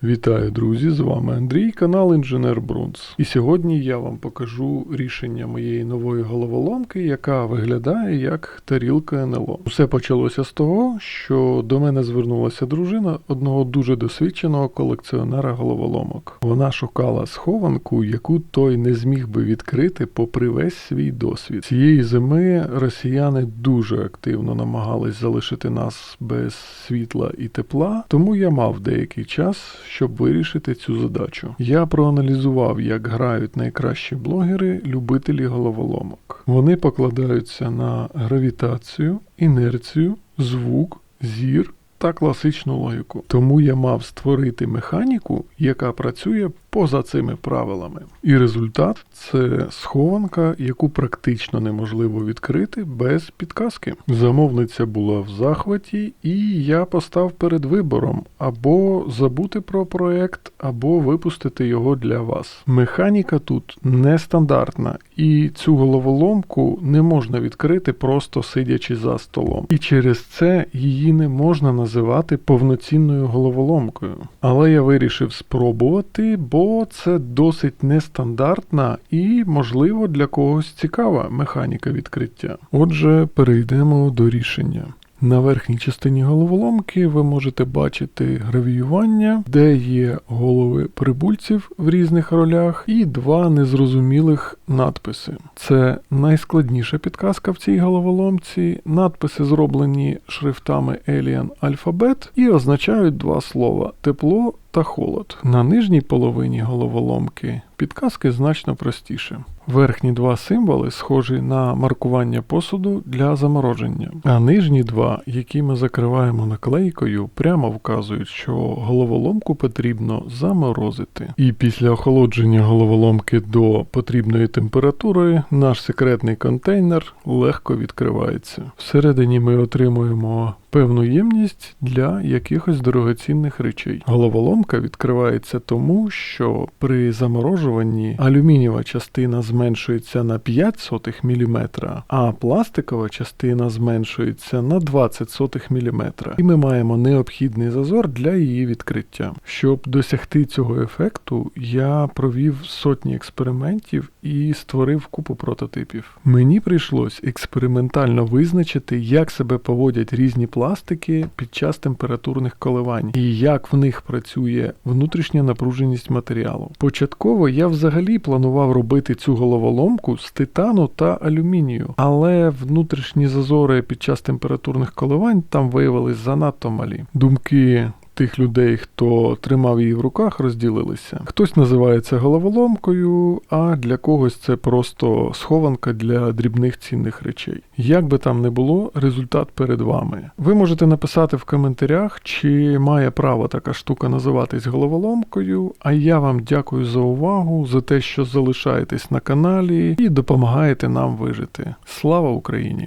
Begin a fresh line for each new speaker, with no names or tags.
Вітаю, друзі! З вами Андрій, канал Інженер Брунц. І сьогодні я вам покажу рішення моєї нової головоломки, яка виглядає як тарілка НЛО. Все почалося з того, що до мене звернулася дружина одного дуже досвідченого колекціонера головоломок. Вона шукала схованку, яку той не зміг би відкрити попри весь свій досвід. Цієї зими росіяни дуже активно намагались залишити нас без світла і тепла, тому я мав деякий час, щоб вирішити цю задачу. Я проаналізував, як грають найкращі блогери-любителі головоломок. Вони покладаються на гравітацію, інерцію, звук, зір та класичну логіку. Тому я мав створити механіку, яка працює поза цими правилами. І результат – це схованка, яку практично неможливо відкрити без підказки. Замовниця була в захваті, і я постав перед вибором або забути про проект, або випустити його для вас. Механіка тут нестандартна, і цю головоломку не можна відкрити просто сидячи за столом. І через це її не можна називати повноцінною головоломкою. Але я вирішив спробувати, бо це досить нестандартна і, можливо, для когось цікава механіка відкриття. Отже, перейдемо до рішення. На верхній частині головоломки ви можете бачити гравіювання, де є голови прибульців в різних ролях і два незрозумілих надписи. Це найскладніша підказка в цій головоломці. Надписи зроблені шрифтами Alien Alphabet і означають два слова – тепло та холод. На нижній половині головоломки підказки значно простіше. Верхні два символи схожі на маркування посуду для замороження, а нижні два, які ми закриваємо наклейкою, прямо вказують, що головоломку потрібно заморозити. І після охолодження головоломки до потрібної температури наш секретний контейнер легко відкривається. Всередині ми отримуємо певну ємність для якихось дорогоцінних речей. Головоломка відкривається тому, що при заморожуванні алюмінієва частина зменшується на 0,05 мм, а пластикова частина зменшується на 0,20 мм. І ми маємо необхідний зазор для її відкриття. Щоб досягти цього ефекту, я провів сотні експериментів і створив купу прототипів. Мені прийшлось експериментально визначити, як себе поводять різні пластики під час температурних коливань і як в них працює внутрішня напруженість матеріалу. Початково я взагалі планував робити цю головоломку з титану та алюмінію, але внутрішні зазори під час температурних коливань там виявились занадто малі. Думки тих людей, хто тримав її в руках, розділилися. Хтось називає це головоломкою, а для когось це просто схованка для дрібних цінних речей. Як би там не було, результат перед вами. Ви можете написати в коментарях, чи має право така штука називатись головоломкою, а я вам дякую за увагу, за те, що залишаєтесь на каналі і допомагаєте нам вижити. Слава Україні!